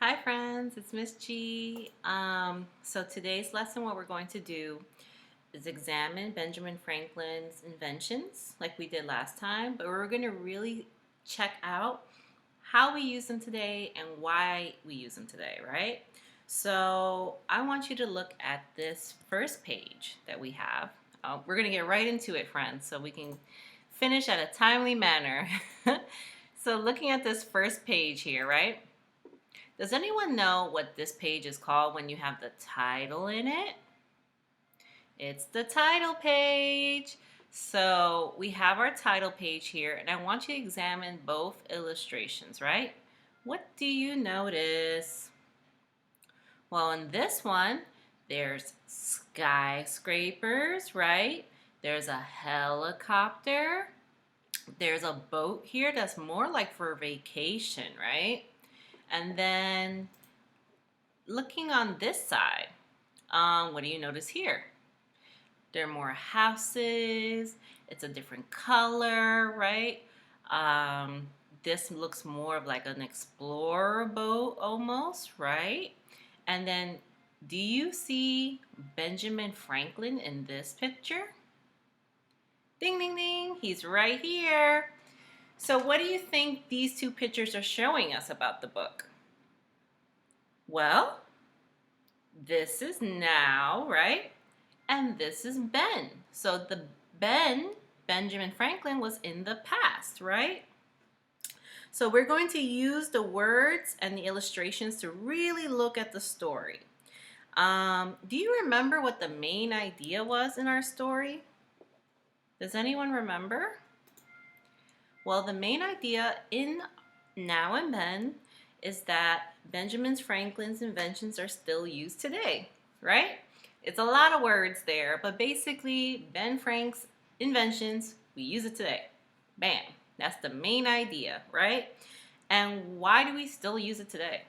Hi friends, it's Miss G. So today's lesson, what we're going to do is examine Benjamin Franklin's inventions like we did last time, but we're going to really check out how we use them today and why we use them today, right? So I want you to look at this first page that we have. We're going to get right into it, friends, so we can finish at a timely manner. So looking at this first page here, right? Does anyone know what this page is called when you have the title in it? It's the title page. So we have our title page here, and I want you to examine both illustrations, right? What do you notice? Well, in this one, there's skyscrapers, right? There's a helicopter. There's a boat here that's more like for vacation, right? And then looking on this side, what do you notice here? There are more houses. It's a different color, right? This looks more of like an explorer boat almost, right? And then do you see Benjamin Franklin in this picture? Ding, ding, ding. He's right here. So what do you think these two pictures are showing us about the book? Well, this is now, right? And this is Ben. So the Benjamin Franklin, was in the past, right? So we're going to use the words and the illustrations to really look at the story. Do you remember what the main idea was in our story? Does anyone remember? Well, the main idea in Now and Then is that Benjamin Franklin's inventions are still used today, right? It's a lot of words there, but basically Ben Frank's inventions, we use it today. Bam. That's the main idea, right? And why do we still use it today?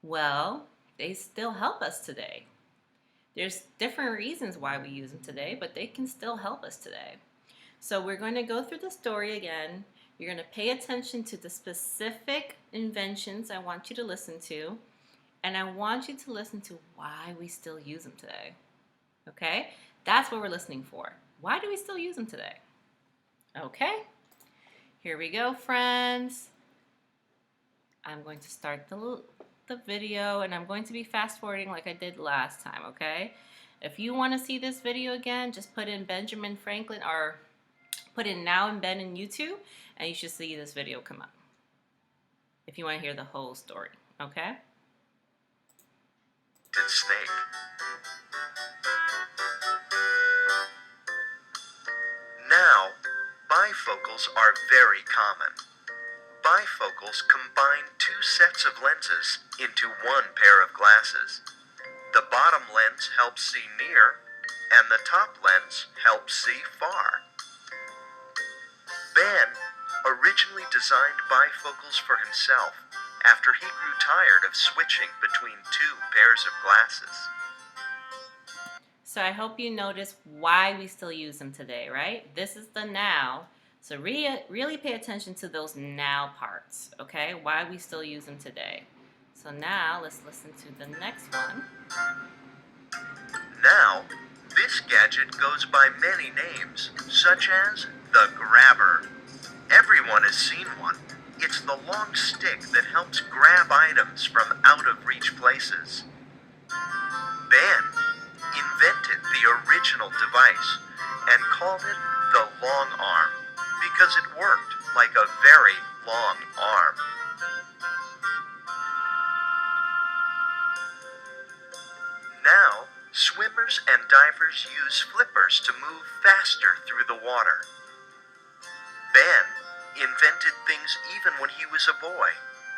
Well, they still help us today. There's different reasons why we use them today, but they can still help us today. So we're going to go through the story again. You're going to pay attention to the specific inventions I want you to listen to, and I want you to listen to why we still use them today. Okay? That's what we're listening for. Why do we still use them today? Okay? Here we go, friends. I'm going to start the video, and I'm going to be fast forwarding like I did last time, okay? If you want to see this video again, just put in Benjamin Franklin or put in Now and Ben in YouTube, and you should see this video come up if you want to hear the whole story, okay? Snake. Now, bifocals are very common. Bifocals combine two sets of lenses into one pair of glasses. The bottom lens helps see near, and the top lens helps see far. Ben originally designed bifocals for himself after he grew tired of switching between two pairs of glasses. So I hope you notice why we still use them today, right? This is the now. So really pay attention to those now parts, okay? Why we still use them today. So now let's listen to the next one. Now, this gadget goes by many names, such as the grabber. Everyone has seen one. It's the long stick that helps grab items from out-of-reach places. Ben invented the original device and called it the long arm because it worked like a very long arm. Now, swimmers and divers use flippers to move faster through the water. Ben invented things even when he was a boy.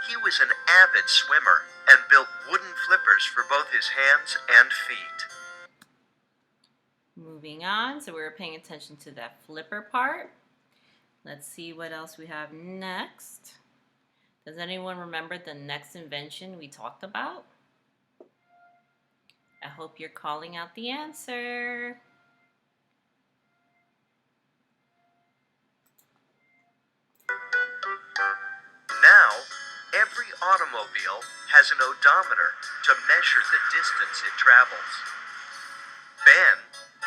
He was an avid swimmer and built wooden flippers for both his hands and feet. Moving on, so we're paying attention to that flipper part. Let's see what else we have next. Does anyone remember the next invention we talked about? I hope you're calling out the answer. Now, automobile has an odometer to measure the distance it travels. Ben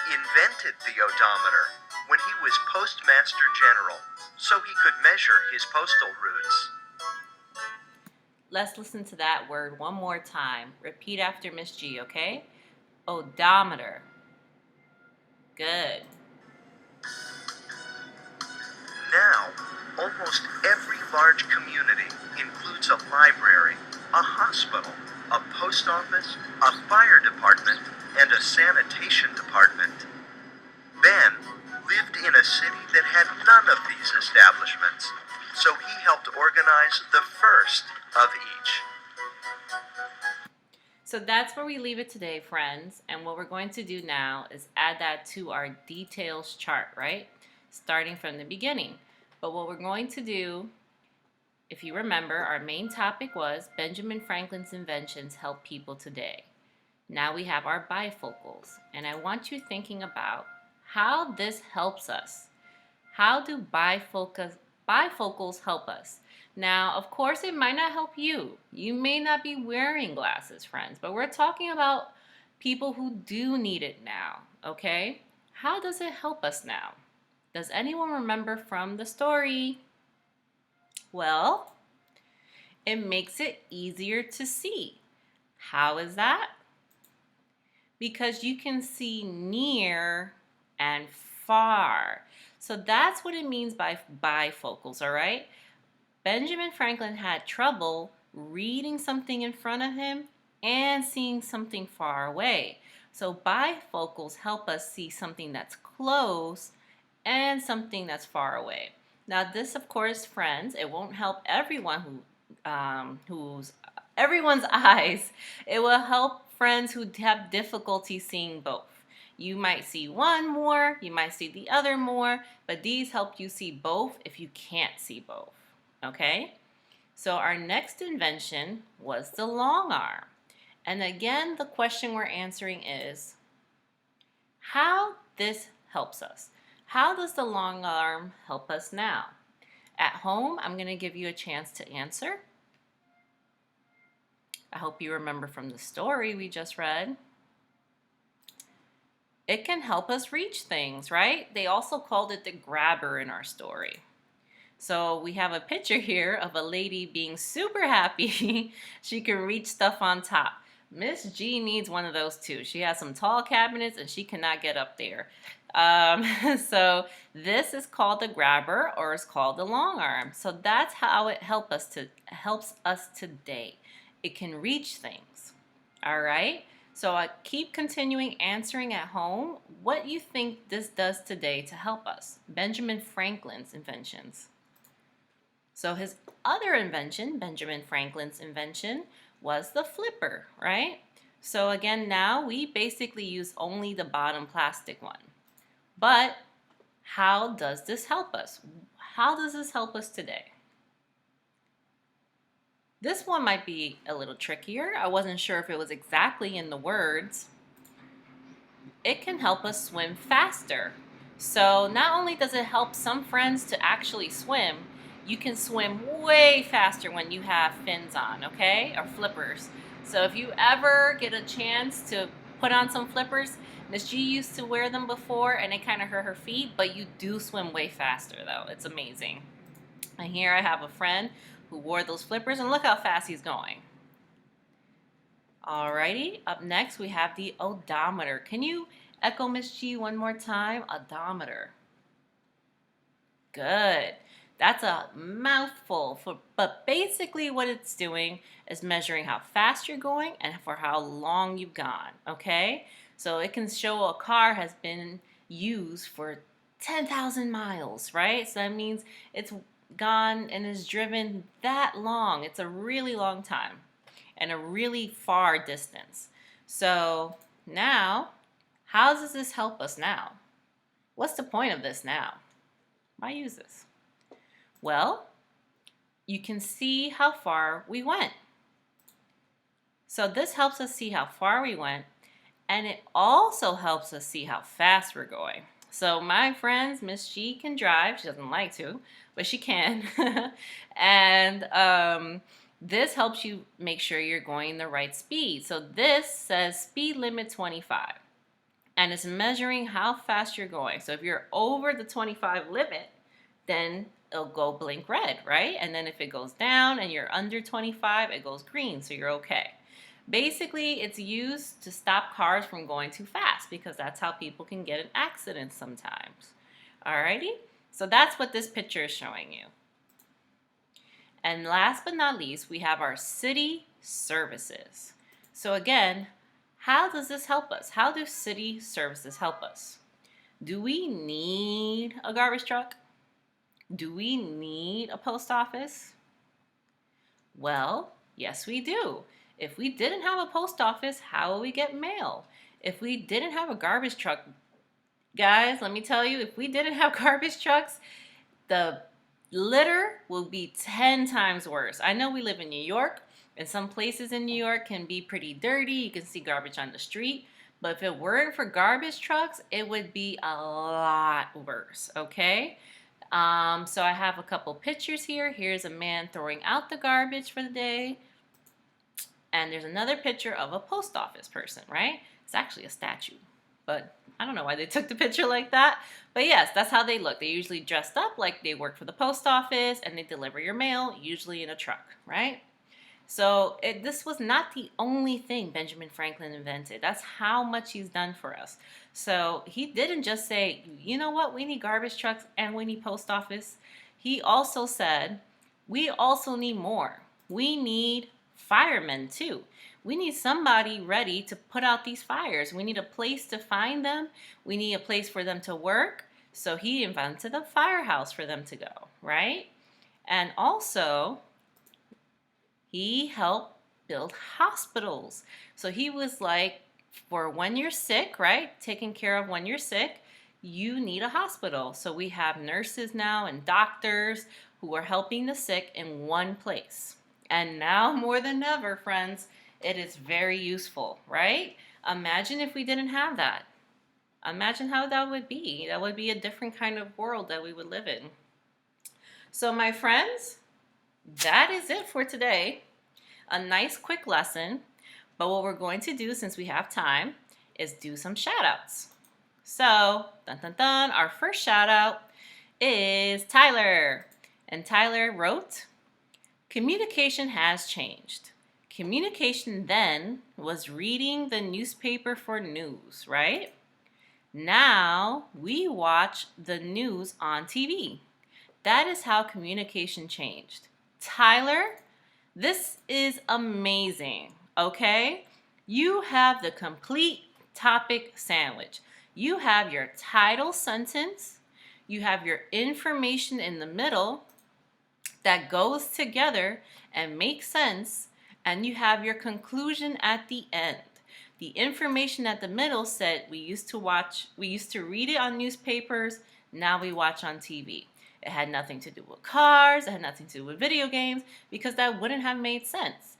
invented the odometer when he was Postmaster General so he could measure his postal routes. Let's listen to that word one more time. Repeat after Miss G, okay? Odometer. Good. Now, almost every large community includes a library, a hospital, a post office, a fire department, and a sanitation department. Ben lived in a city that had none of these establishments, so he helped organize the first of each. So that's where we leave it today, friends. And what we're going to do now is add that to our details chart, right? Starting from the beginning. But what we're going to do, if you remember, our main topic was Benjamin Franklin's inventions help people today. Now we have our bifocals. And I want you thinking about how this helps us. How do bifocals help us? Now, of course, it might not help you. You may not be wearing glasses, friends, but we're talking about people who do need it now, okay? How does it help us now? Does anyone remember from the story? Well, it makes it easier to see. How is that? Because you can see near and far. So that's what it means by bifocals, all right? Benjamin Franklin had trouble reading something in front of him and seeing something far away. So bifocals help us see something that's close and something that's far away. Now this, of course, friends, it won't help everyone who's everyone's eyes. It will help friends who have difficulty seeing both. You might see one more, you might see the other more, but these help you see both if you can't see both. Okay? So our next invention was the long arm. And again, the question we're answering is how this helps us. How does the long arm help us now? At home, I'm going to give you a chance to answer. I hope you remember from the story we just read. It can help us reach things, right? They also called it the grabber in our story. So we have a picture here of a lady being super happy she can reach stuff on top. Miss G needs one of those too. She has some tall cabinets and she cannot get up there. So this is called the grabber, or it's called the long arm. So that's how it helps us today. It can reach things. All right. So I keep continuing answering at home. What do you think this does today to help us? Benjamin Franklin's inventions. So his other invention, Benjamin Franklin's invention, was the flipper, right? So again, now we basically use only the bottom plastic one. But how does this help us? How does this help us today? This one might be a little trickier. I wasn't sure if it was exactly in the words. It can help us swim faster. So not only does it help some friends to actually swim, you can swim way faster when you have fins on, okay? Or flippers. So if you ever get a chance to put on some flippers, Miss G used to wear them before and it kind of hurt her feet, but you do swim way faster though. It's amazing. And here I have a friend who wore those flippers and look how fast he's going. Alrighty, up next we have the odometer. Can you echo Miss G one more time? Odometer. Good. That's a mouthful, but basically what it's doing is measuring how fast you're going and for how long you've gone, okay? So it can show a car has been used for 10,000 miles, right? So that means it's gone and is driven that long. It's a really long time and a really far distance. So now, how does this help us now? What's the point of this now? Why use this? Well, you can see how far we went. So this helps us see how far we went, and it also helps us see how fast we're going. So my friends, Miss G can drive. She doesn't like to, but she can. And This helps you make sure you're going the right speed. So this says speed limit 25, and it's measuring how fast you're going. So if you're over the 25 limit, then it'll go blink red, right? And then if it goes down and you're under 25, it goes green, so you're okay. Basically, it's used to stop cars from going too fast because that's how people can get in accidents sometimes. Alrighty, so that's what this picture is showing you. And last but not least, we have our city services. So again, how does this help us? How do city services help us? Do we need a garbage truck? Do we need a post office? Well, yes we do. If we didn't have a post office, how will we get mail? If we didn't have a garbage truck, guys, let me tell you, if we didn't have garbage trucks, the litter will be 10 times worse. I know we live in New York, and some places in New York can be pretty dirty. You can see garbage on the street. But if it weren't for garbage trucks, it would be a lot worse, okay? So I have a couple pictures here. Here's a man throwing out the garbage for the day. And there's another picture of a post office person, right? It's actually a statue, but I don't know why they took the picture like that. But yes, that's how they look. They usually dressed up like they work for the post office and they deliver your mail, usually in a truck, right? So this was not the only thing Benjamin Franklin invented. That's how much he's done for us. So he didn't just say, you know what, we need garbage trucks and we need post office. He also said, we also need more. We need firemen too. We need somebody ready to put out these fires. We need a place to find them. We need a place for them to work. So he invented a firehouse for them to go, right? And also, he helped build hospitals. So he was like, for when you're sick, right? Taking care of when you're sick, you need a hospital. So we have nurses now and doctors who are helping the sick in one place. And now more than ever, friends, it is very useful, right? Imagine if we didn't have that. Imagine how that would be. That would be a different kind of world that we would live in. So my friends, that is it for today. A nice quick lesson, but what we're going to do since we have time is do some shout outs. So, dun dun dun, our first shout out is Tyler. And Tyler wrote, communication has changed. Communication then was reading the newspaper for news, right? Now we watch the news on TV. That is how communication changed. Tyler, this is amazing, okay? You have the complete topic sandwich. You have your title sentence, you have your information in the middle that goes together and makes sense, and you have your conclusion at the end. The information at the middle said we used to read it on newspapers, now we watch on TV. It had nothing to do with cars, it had nothing to do with video games, because that wouldn't have made sense.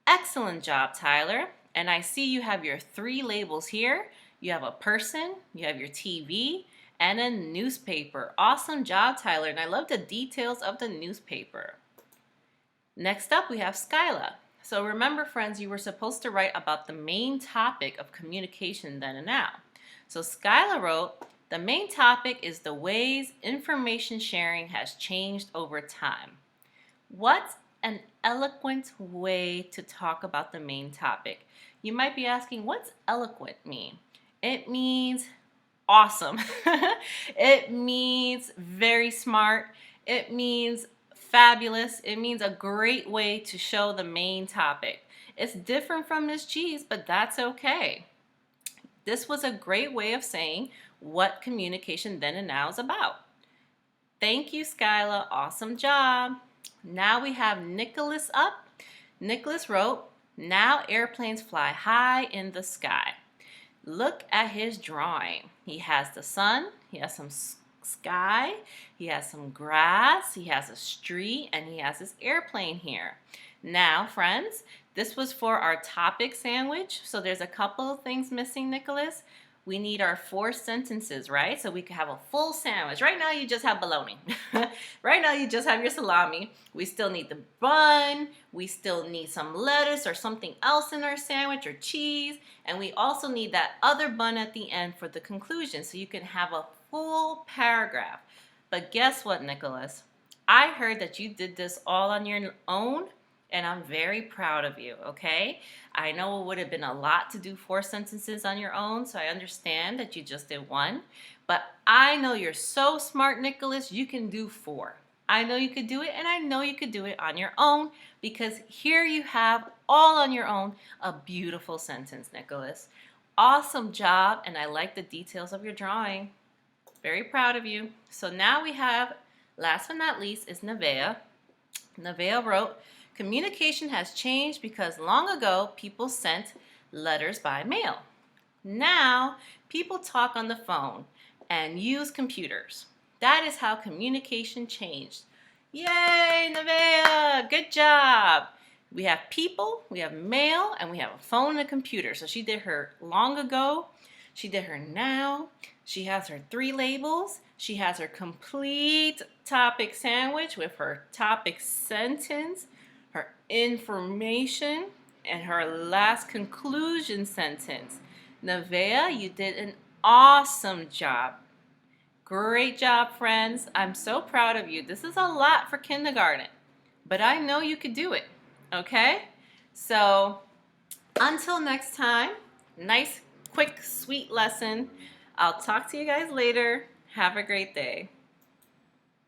Excellent job, Tyler. And I see you have your 3 labels here. You have a person, you have your TV, and a newspaper. Awesome job, Tyler. And I love the details of the newspaper. Next up, we have Skyla. So remember, friends, you were supposed to write about the main topic of communication then and now. So Skyla wrote, the main topic is the ways information sharing has changed over time. What an eloquent way to talk about the main topic. You might be asking, what's eloquent mean? It means awesome. It means very smart. It means fabulous. It means a great way to show the main topic. It's different from Miss G's, but that's okay. This was a great way of saying what communication then and now is about. Thank you, Skyla. Awesome job. Now we have Nicholas up. Nicholas wrote, now airplanes fly high in the sky. Look at his drawing. He has the sun, he has some sky, he has some grass, he has a street, and he has his airplane here. Now, friends, this was for our topic sandwich, so there's a couple of things missing, Nicholas. we need our 4 sentences, right? So we could have a full sandwich. Right now, you just have bologna. Right now, you just have your salami. We still need the bun. We still need some lettuce or something else in our sandwich or cheese. And we also need that other bun at the end for the conclusion so you can have a full paragraph. But guess what, Nicholas? I heard that you did this all on your own, and I'm very proud of you, okay? I know it would have been a lot to do 4 sentences on your own, so I understand that you just did one. But I know you're so smart, Nicholas, you can do 4. I know you could do it, and I know you could do it on your own because here you have, all on your own, a beautiful sentence, Nicholas. Awesome job, and I like the details of your drawing. Very proud of you. So now we have, last but not least, is Nevaeh. Nevaeh wrote, communication has changed because long ago people sent letters by mail. Now people talk on the phone and use computers. That is how communication changed. Yay, Nevaeh! Good job! We have people, we have mail, and we have a phone and a computer. So she did her long ago, she did her now, she has her 3 labels, she has her complete topic sandwich with her topic sentence, her information, and her last conclusion sentence. Nevaeh, you did an awesome job. Great job, friends. I'm so proud of you. This is a lot for kindergarten, but I know you could do it, okay? So until next time, nice, quick, sweet lesson. I'll talk to you guys later. Have a great day.